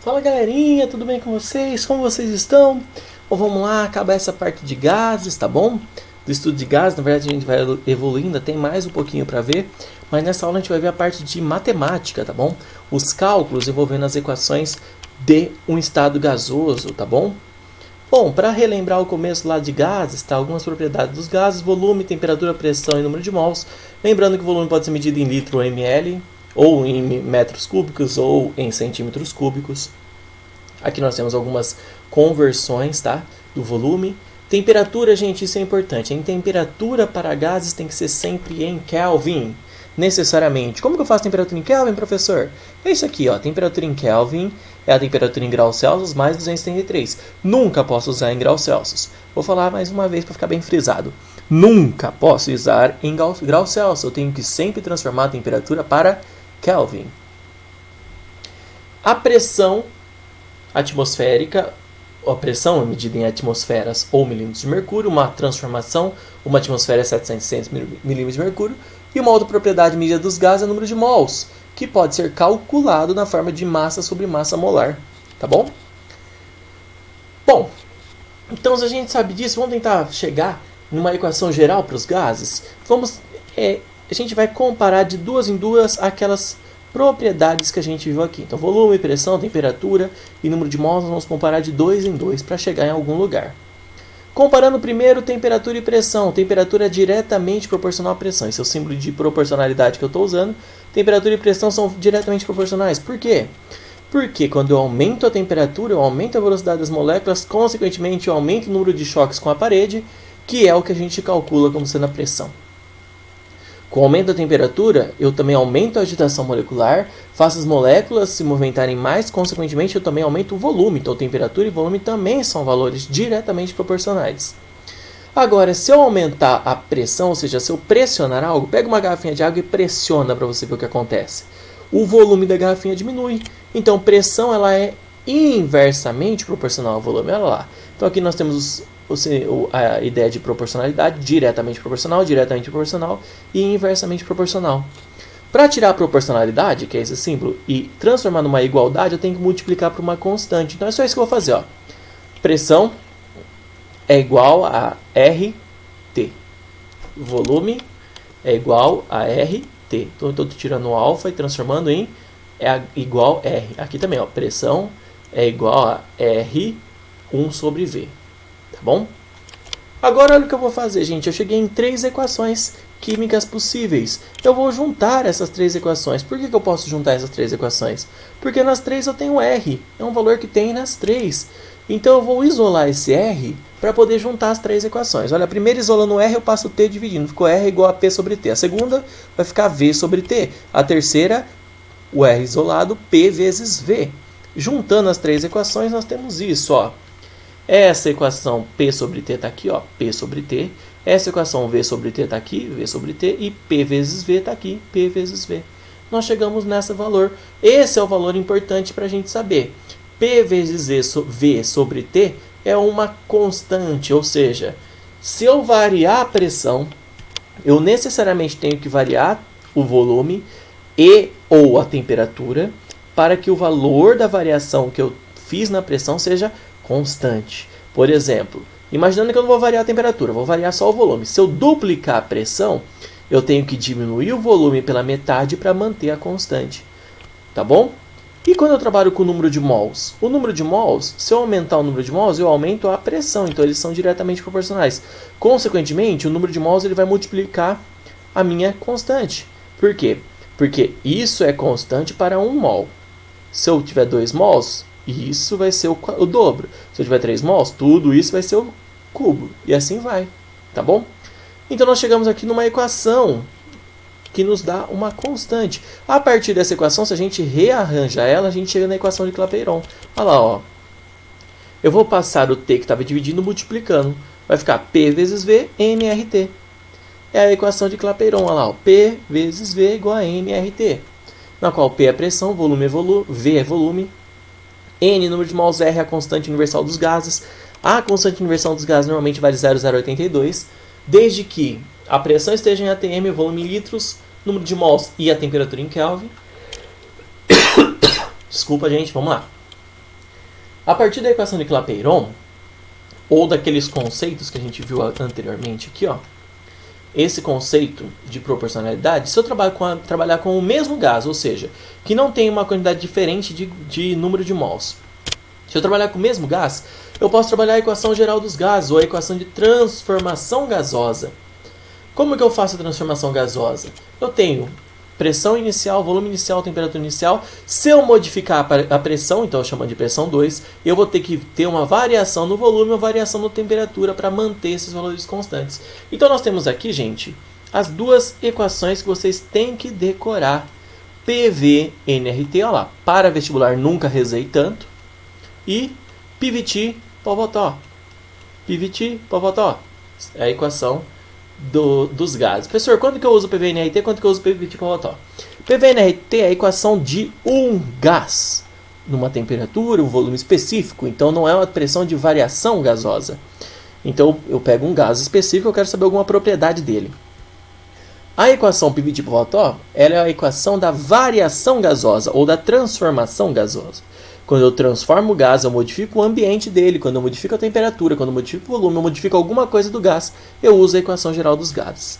Fala galerinha, tudo bem com vocês? Como vocês estão? Bom, vamos lá acabar essa parte de gases, tá bom? Do estudo de gases, na verdade a gente vai evoluindo, tem mais um pouquinho para ver, mas nessa aula a gente vai ver a parte de matemática, tá bom? Os cálculos envolvendo as equações de um estado gasoso, tá bom? Bom, para relembrar o começo lá de gases, tá? Algumas propriedades dos gases: volume, temperatura, pressão e número de mols. Lembrando que o volume pode ser medido em litro ou ml, ou em metros cúbicos, ou em centímetros cúbicos. Aqui nós temos algumas conversões, tá? Do volume. Temperatura, gente, isso é importante. A temperatura para gases tem que ser sempre em Kelvin, necessariamente. Como que eu faço temperatura em Kelvin, professor? É isso aqui, ó. Temperatura em Kelvin é a temperatura em graus Celsius mais 233. Nunca posso usar em graus Celsius. Vou falar mais uma vez para ficar bem frisado. Nunca posso usar em graus Celsius. Eu tenho que sempre transformar a temperatura para Kelvin. A pressão atmosférica, a pressão é medida em atmosferas ou milímetros de mercúrio. Uma transformação, uma atmosfera é 700 milímetros de mercúrio. E uma outra propriedade medida dos gases é o número de mols, que pode ser calculado na forma de massa sobre massa molar, tá bom? Bom, então se a gente sabe disso, vamos tentar chegar numa equação geral para os gases. A gente vai comparar de duas em duas aquelas propriedades que a gente viu aqui. Então, volume, pressão, temperatura e número de mols, nós vamos comparar de dois em dois para chegar em algum lugar. Comparando primeiro temperatura e pressão. Temperatura é diretamente proporcional à pressão. Esse é o símbolo de proporcionalidade que eu estou usando. Temperatura e pressão são diretamente proporcionais. Por quê? Porque quando eu aumento a temperatura, eu aumento a velocidade das moléculas, consequentemente eu aumento o número de choques com a parede, que é o que a gente calcula como sendo a pressão. Com o aumento da temperatura, eu também aumento a agitação molecular, faço as moléculas se movimentarem mais, consequentemente eu também aumento o volume. Então temperatura e volume também são valores diretamente proporcionais. Agora, se eu aumentar a pressão, ou seja, se eu pressionar algo, pega uma garrafinha de água e pressiona para você ver o que acontece. O volume da garrafinha diminui. Então pressão ela é inversamente proporcional ao volume. Olha lá. Então aqui nós temos a ideia de proporcionalidade: diretamente proporcional e inversamente proporcional. Para tirar a proporcionalidade, que é esse símbolo, e transformar numa igualdade, eu tenho que multiplicar por uma constante. Então é só isso que eu vou fazer, ó. Pressão é igual a RT. Volume é igual a RT. Então eu estou tirando o alfa e transformando em igual a R. Aqui também, ó. Pressão é igual a R1 sobre V. Tá bom? Agora olha o que eu vou fazer, gente. Eu cheguei em 3 equações químicas possíveis. Eu vou juntar essas 3 equações. Por que eu posso juntar essas 3 equações? Porque nas 3 eu tenho R. É um valor que tem nas 3. Então eu vou isolar esse R para poder juntar as 3 equações. Olha, a primeira isolando o R eu passo o T dividindo. Ficou R igual a P sobre T. A segunda vai ficar V sobre T. A terceira, o R isolado, P vezes V. Juntando as 3 equações nós temos isso, ó. Essa equação P sobre T está aqui, ó, P sobre T. Essa equação V sobre T está aqui, V sobre T. E P vezes V está aqui, P vezes V. Nós chegamos nesse valor. Esse é o valor importante para a gente saber. P vezes V sobre T é uma constante, ou seja, se eu variar a pressão, eu necessariamente tenho que variar o volume e ou a temperatura para que o valor da variação que eu fiz na pressão seja constante. Por exemplo, imaginando que eu não vou variar a temperatura, vou variar só o volume. Se eu duplicar a pressão, eu tenho que diminuir o volume pela metade para manter a constante. Tá bom? E quando eu trabalho com o número de mols? O número de mols, se eu aumentar o número de mols, eu aumento a pressão. Então eles são diretamente proporcionais. Consequentemente, o número de mols ele vai multiplicar a minha constante. Por quê? Porque isso é constante para 1 mol. Se eu tiver 2 mols, isso vai ser o dobro. Se eu tiver 3 mols, tudo isso vai ser o cubo. E assim vai. Tá bom? Então nós chegamos aqui numa equação que nos dá uma constante. A partir dessa equação, se a gente rearranja ela, a gente chega na equação de Clapeyron. Olha lá, ó. Eu vou passar o T que estava dividindo multiplicando. Vai ficar P vezes V, nRT. É a equação de Clapeyron. Olha lá, ó. P vezes V igual a nRT. Na qual P é pressão, volume é V é volume. N, número de mols, R é a constante universal dos gases. A constante universal dos gases normalmente vale 0,082, desde que a pressão esteja em atm, o volume em litros, número de mols e a temperatura em Kelvin. Desculpa, gente, vamos lá. A partir da equação de Clapeyron, ou daqueles conceitos que a gente viu anteriormente aqui, ó, esse conceito de proporcionalidade, se eu trabalhar com o mesmo gás, ou seja, que não tem uma quantidade diferente de número de mols, se eu trabalhar com o mesmo gás, eu posso trabalhar a equação geral dos gases, ou a equação de transformação gasosa. Como que eu faço a transformação gasosa? Eu tenho pressão inicial, volume inicial, temperatura inicial. Se eu modificar a pressão, então eu chamo de pressão 2, eu vou ter que ter uma variação no volume, uma variação na temperatura para manter esses valores constantes. Então nós temos aqui, gente, as duas equações que vocês têm que decorar. PV, NRT, olha lá, para vestibular nunca rezei tanto. E PVT, Povotó. PVT, Povotó. É a equação dos gases. Professor, quando que eu uso PV-NRT, quando que eu uso PVT Povotó? PV-NRT é a equação de um gás numa temperatura, um volume específico. Então não é uma pressão de variação gasosa. Então eu pego um gás específico, eu quero saber alguma propriedade dele. A equação PVT Povotó, ela é a equação da variação gasosa ou da transformação gasosa. Quando eu transformo o gás, eu modifico o ambiente dele. Quando eu modifico a temperatura, quando eu modifico o volume, eu modifico alguma coisa do gás, eu uso a equação geral dos gases.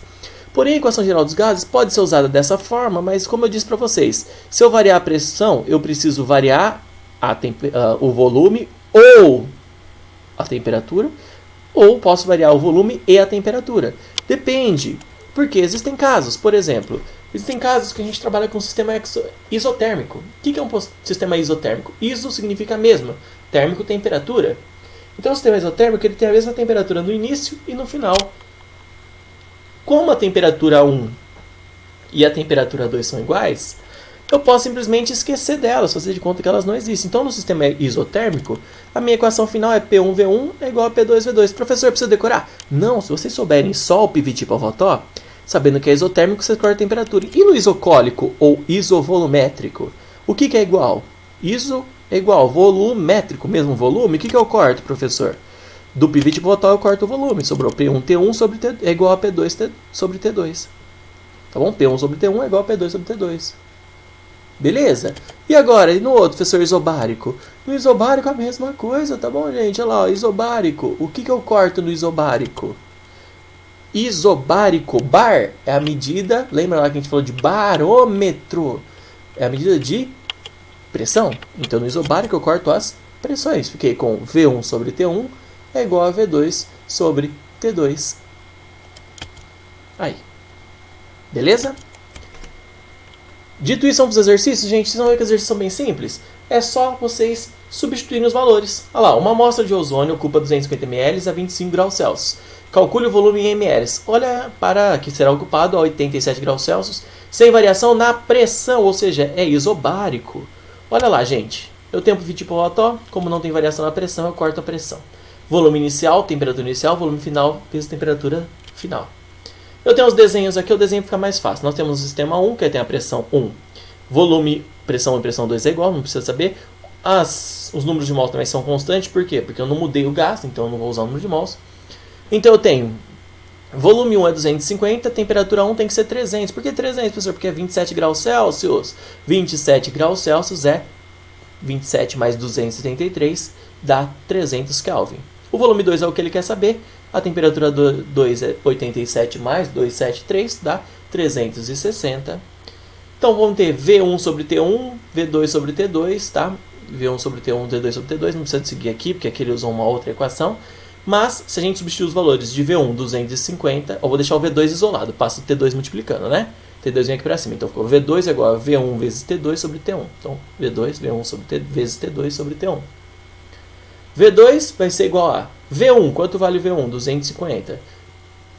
Porém, a equação geral dos gases pode ser usada dessa forma, mas como eu disse para vocês, se eu variar a pressão, eu preciso variar o volume ou a temperatura, ou posso variar o volume e a temperatura. Depende, porque existem casos, por exemplo, existem casos que a gente trabalha com um sistema isotérmico. O que é um sistema isotérmico? Iso significa mesmo, térmico, temperatura. Então o sistema isotérmico ele tem a mesma temperatura no início e no final. Como a temperatura 1 e a temperatura 2 são iguais, eu posso simplesmente esquecer delas, fazer de conta que elas não existem. Então no sistema isotérmico, a minha equação final é P1V1 é igual a P2V2. Professor, precisa decorar? Não, se vocês souberem só o PVT Povotó, sabendo que é isotérmico, você corta a temperatura. E no isocólico ou isovolumétrico, o que é igual? Iso é igual volumétrico, mesmo volume. O que eu corto, professor? Do PVT Povotó eu corto o volume. Sobrou P1T1 sobre T, é igual a P2 sobre T2. Tá bom? P1 sobre T1 é igual a P2 sobre T2. Beleza? E agora, e no outro, professor isobárico? No isobárico a mesma coisa, tá bom, gente? Olha lá, ó, isobárico. O que eu corto no isobárico? Isobárico, bar é a medida, lembra lá que a gente falou de barômetro? É a medida de pressão. Então no isobárico eu corto as pressões. Fiquei com V1 sobre T1 é igual a V2 sobre T2. Aí. Beleza? Dito isso, vamos para os exercícios, gente. Vocês vão ver que os exercícios são bem simples. É só vocês substituírem os valores. Olha lá, uma amostra de ozônio ocupa 250 ml a 25 graus Celsius. Calcule o volume em ml. Olha para que será ocupado a 87 graus Celsius, sem variação na pressão, ou seja, é isobárico. Olha lá, gente. Eu tenho PVT Povotó, como não tem variação na pressão, eu corto a pressão. Volume inicial, temperatura inicial, volume final, peso, temperatura final. Eu tenho os desenhos aqui, o desenho fica mais fácil. Nós temos o sistema 1, que tem a pressão 1. Volume, pressão 1 e pressão 2 é igual, não precisa saber. Os números de mols também são constantes, por quê? Porque eu não mudei o gás, então eu não vou usar o número de mols. Então eu tenho volume 1 é 250, temperatura 1 tem que ser 300. Por que 300, professor? Porque é 27 graus Celsius. 27 graus Celsius é 27 mais 273, dá 300 Kelvin. O volume 2 é o que ele quer saber. A temperatura 2 é 87 mais 273, dá 360. Então vamos ter V1 sobre T1, V2 sobre T2, tá? V1 sobre T1, V2 sobre T2, não precisa seguir aqui, porque aqui ele usou uma outra equação. Mas, se a gente substituir os valores de V1, 250, eu vou deixar o V2 isolado, passo o T2 multiplicando, né? T2 vem aqui para cima, então ficou V2 é igual a V1 vezes T2 sobre T1. Então, V1 sobre T, vezes T2 sobre T1. V2 vai ser igual a V1, quanto vale V1? 250.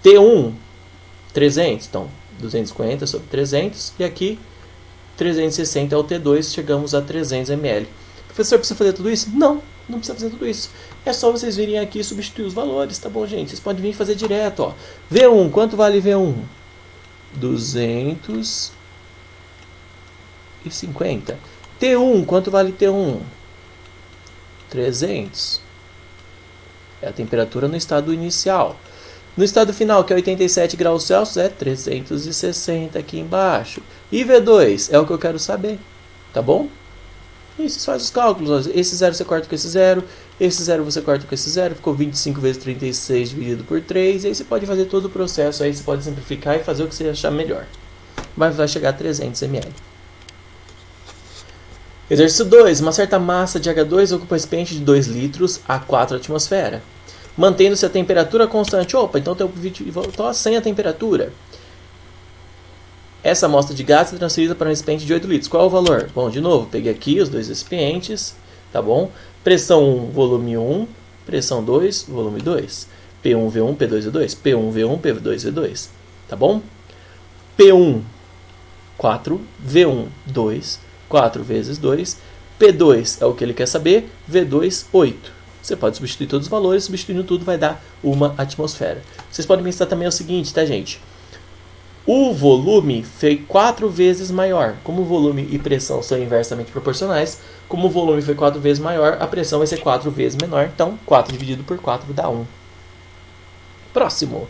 T1, 300, então 250 sobre 300, e aqui 360 é o T2, chegamos a 300 ml. Professor, precisa fazer tudo isso? Não, não precisa fazer tudo isso. É só vocês virem aqui e substituir os valores, tá bom, gente? Vocês podem vir fazer direto, ó. V1, quanto vale V1? 250. T1, quanto vale T1? 300. É a temperatura no estado inicial. No estado final, que é 87 graus Celsius, é 360 aqui embaixo. E V2 é o que eu quero saber, tá bom? E você faz os cálculos, ó. Esse 0 você corta com esse 0, esse 0 você corta com esse 0, ficou 25 vezes 36 dividido por 3, e aí você pode fazer todo o processo, aí você pode simplificar e fazer o que você achar melhor. Vai chegar a 300 ml. Exercício 2. Uma certa massa de H2 ocupa um recipiente de 2 litros a 4 atmosferas, mantendo-se a temperatura constante. Opa, então tem o vídeo voltou sem a temperatura. Essa amostra de gás é transferida para um recipiente de 8 litros. Qual é o valor? Bom, de novo, peguei aqui os dois recipientes, tá bom? Pressão 1, volume 1, pressão 2, volume 2. P1, V1, P2, V2. P1, V1, P2, V2. Tá bom? P1, 4, V1, 2, 4 vezes 2. P2 é o que ele quer saber, V2, 8. Você pode substituir todos os valores, substituindo tudo vai dar uma atmosfera. Vocês podem pensar também o seguinte, tá, gente? O volume foi 4 vezes maior. Como o volume e pressão são inversamente proporcionais, como o volume foi 4 vezes maior, a pressão vai ser 4 vezes menor. Então, 4 dividido por 4 dá 1. Próximo.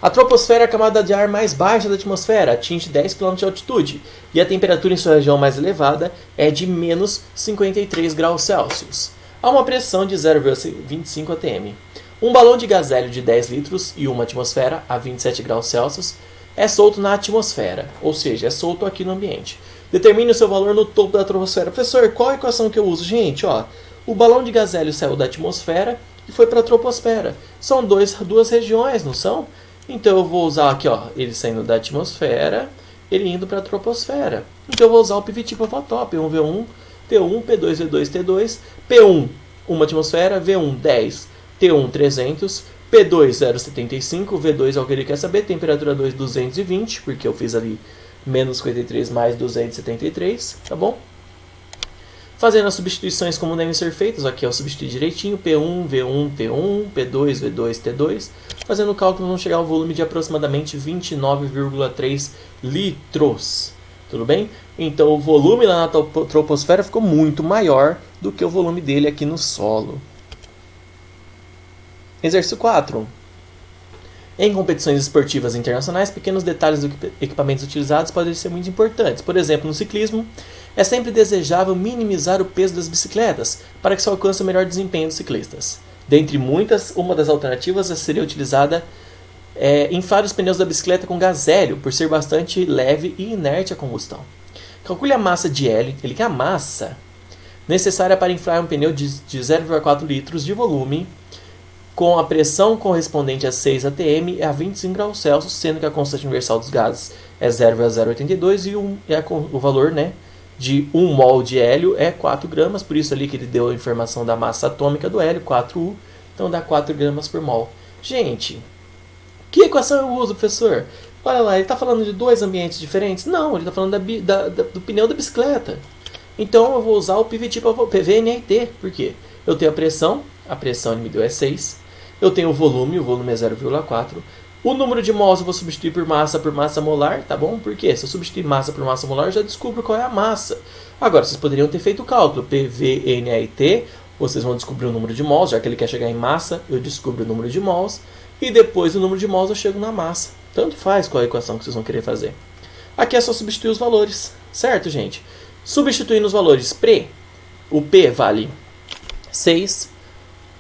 A troposfera é a camada de ar mais baixa da atmosfera, atinge 10 km de altitude, e a temperatura em sua região mais elevada é de menos 53 graus Celsius. Há uma pressão de 0,25 atm. Um balão de gás hélio de 10 litros e uma atmosfera a 27 graus Celsius é solto na atmosfera, ou seja, é solto aqui no ambiente. Determine o seu valor no topo da troposfera. Professor, qual a equação que eu uso? Gente, ó, o balão de gás hélio saiu da atmosfera e foi para a troposfera. São duas regiões, não são? Então eu vou usar aqui, ó, ele saindo da atmosfera, ele indo para a troposfera. Então eu vou usar o PVT para votar, P1, V1, T1, P2, V2, T2, P1, 1 atmosfera, V1, 10, T1, 300, P2, 0,75, V2 é o que ele quer saber, temperatura 2, 220, porque eu fiz ali menos 53 mais 273, tá bom? Fazendo as substituições como devem ser feitas, aqui eu substituí direitinho, P1, V1, T1, P2, V2, T2. Fazendo o cálculo, vamos chegar ao volume de aproximadamente 29,3 litros. Tudo bem? Então o volume lá na troposfera ficou muito maior do que o volume dele aqui no solo. Exercício 4. Em competições esportivas internacionais, pequenos detalhes dos equipamentos utilizados podem ser muito importantes. Por exemplo, no ciclismo, é sempre desejável minimizar o peso das bicicletas para que se alcance o melhor desempenho dos ciclistas. Dentre muitas, uma das alternativas seria utilizada inflar os pneus da bicicleta com gás hélio, por ser bastante leve e inerte à combustão. Calcule a massa de hélio, ele quer a massa necessária para inflar um pneu de 0,4 litros de volume, com a pressão correspondente a 6 atm a 25 graus Celsius, sendo que a constante universal dos gases é 0,082 e o valor, né, de 1 mol de hélio é 4 gramas, por isso ali que ele deu a informação da massa atômica do hélio, 4U, então dá 4 gramas por mol. Gente, que equação eu uso, professor? Olha lá, ele está falando de dois ambientes diferentes? Não, ele está falando do pneu da bicicleta. Então eu vou usar o PVT para PVNRT, por quê? Eu tenho a pressão ele me deu é 6, eu tenho o volume é 0,4, o número de mols eu vou substituir por massa molar, tá bom? Porque se eu substituir massa por massa molar, eu já descubro qual é a massa. Agora, vocês poderiam ter feito o cálculo, PVNRT, vocês vão descobrir o número de mols, já que ele quer chegar em massa, eu descubro o número de mols, e depois do número de mols eu chego na massa. Tanto faz qual é a equação que vocês vão querer fazer. Aqui é só substituir os valores, certo, gente? Substituindo os valores, o P vale 6,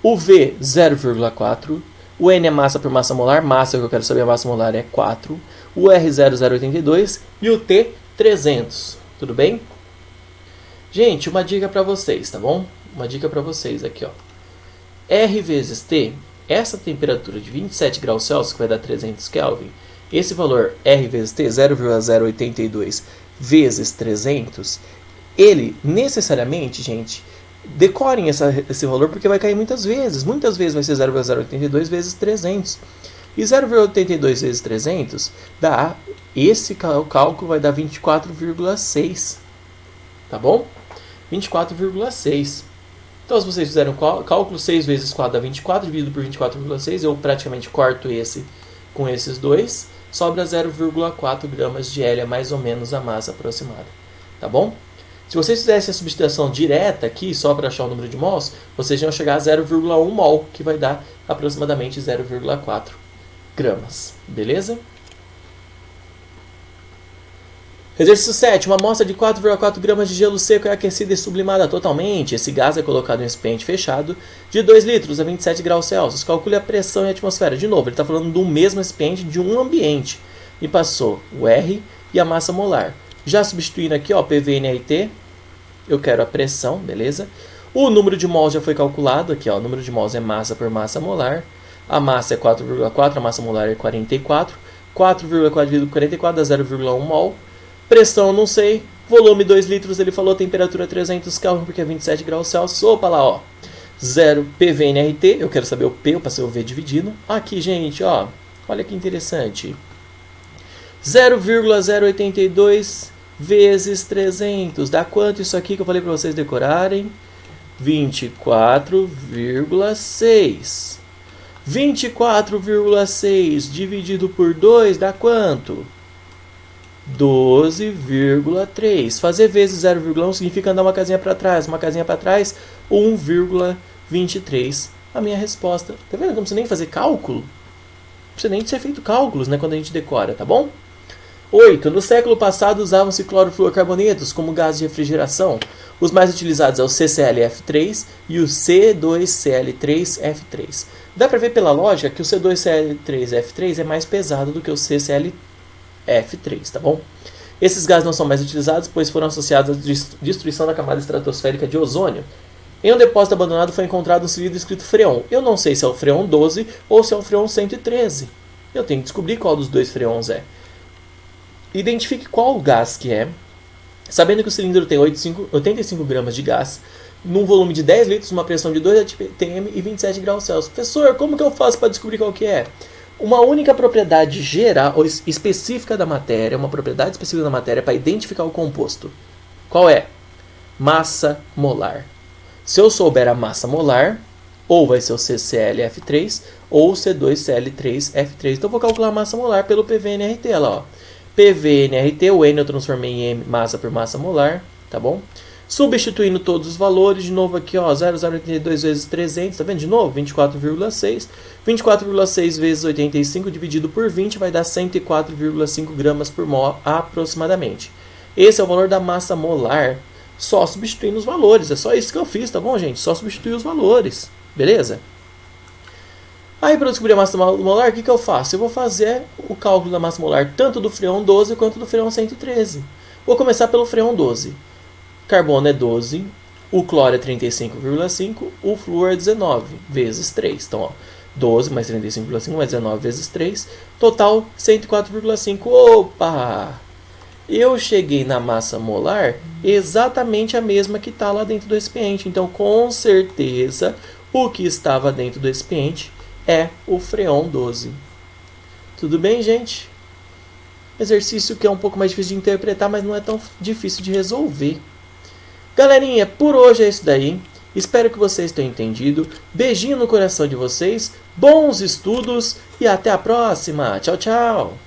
o V 0,4, o N é massa por massa molar, massa que eu quero saber, a massa molar é 4, o R 0,082 e o T 300, tudo bem? Gente, uma dica para vocês, tá bom? Uma dica para vocês aqui, ó. R vezes T, essa temperatura de 27 graus Celsius, que vai dar 300 Kelvin, esse valor R vezes T, 0,082 vezes 300, ele necessariamente, gente, decorem esse valor porque vai cair muitas vezes vai ser 0,082 vezes 300. E 0,82 vezes 300 dá, o cálculo vai dar 24,6. Tá bom? 24,6. Então se vocês fizerem o cálculo, 6 vezes 4 dá 24, dividido por 24,6, eu praticamente corto esse com esses dois, sobra 0,4 gramas de hélio, mais ou menos a massa aproximada. Tá bom? Se vocês fizessem a substituição direta aqui, só para achar o número de mols, vocês iam chegar a 0,1 mol, que vai dar aproximadamente 0,4 gramas. Beleza? Exercício 7. Uma amostra de 4,4 gramas de gelo seco é aquecida e sublimada totalmente. Esse gás é colocado em um recipiente fechado de 2 litros a 27 graus Celsius. Calcule a pressão em atmosfera. De novo, ele está falando do mesmo recipiente de um ambiente. E passou o R e a massa molar. Já substituindo aqui, ó, PV/nRT, eu quero a pressão, beleza? O número de mols já foi calculado. Aqui, ó, o número de mols é massa por massa molar. A massa é 4,4, a massa molar é 44. 4,4 dividido por 44 dá 0,1 mol. Pressão, não sei. Volume, 2 litros, ele falou. Temperatura, 300 Kelvin, porque é 27 graus Celsius. Opa lá, ó. 0 PV/nRT. Eu quero saber o P, eu passei o V dividindo. Aqui, gente, ó. Olha que interessante. 0,082 vezes 300. Dá quanto isso aqui que eu falei para vocês decorarem? 24,6. 24,6 dividido por 2 dá quanto? 12,3. Fazer vezes 0,1 significa andar uma casinha para trás. Uma casinha para trás, 1,23. A minha resposta. Tá vendo? Não precisa nem fazer cálculo. Não precisa nem ser feito cálculos, né, quando a gente decora, tá bom? 8. No século passado usavam-se clorofluorcarbonetos como gás de refrigeração. Os mais utilizados é o CClF3 e o C2Cl3F3. Dá para ver pela lógica que o C2Cl3F3 é mais pesado do que o CClF3, tá bom? Esses gases não são mais utilizados, pois foram associados à destruição da camada estratosférica de ozônio. Em um depósito abandonado foi encontrado um cilindro escrito freon. Eu não sei se é o freon 12 ou se é o freon 113. Eu tenho que descobrir qual dos dois freons é. Identifique qual o gás que é, sabendo que o cilindro tem 85 gramas de gás, num volume de 10 litros, uma pressão de 2 atm e 27 graus Celsius. Professor, como que eu faço para descobrir qual que é? Uma única propriedade geral ou específica da matéria, uma propriedade específica da matéria para identificar o composto. Qual é? Massa molar. Se eu souber a massa molar, ou vai ser o CClF3 ou o C2Cl3F3. Então eu vou calcular a massa molar pelo PV/nRT, lá, ó. PV/nRT, o N eu transformei em M, massa por massa molar, tá bom? Substituindo todos os valores, de novo aqui, ó, 0,082 vezes 300, tá vendo de novo? 24,6. 24,6 vezes 85 dividido por 20 vai dar 104,5 gramas por mol aproximadamente. Esse é o valor da massa molar, só substituindo os valores. É só isso que eu fiz, tá bom, gente? Só substituir os valores, beleza? Aí, para descobrir a massa molar, o que eu faço? Eu vou fazer o cálculo da massa molar tanto do freon 12 quanto do freon 113. Vou começar pelo freon 12. Carbono é 12, o cloro é 35,5, o flúor é 19 vezes 3. Então, ó, 12 mais 35,5 mais 19 vezes 3, total 104,5. Opa! Eu cheguei na massa molar exatamente a mesma que está lá dentro do recipiente. Então, com certeza, o que estava dentro do recipiente é o freon 12. Tudo bem, gente? Exercício que é um pouco mais difícil de interpretar, mas não é tão difícil de resolver. Galerinha, por hoje é isso daí. Espero que vocês tenham entendido. Beijinho no coração de vocês. Bons estudos e até a próxima. Tchau, tchau.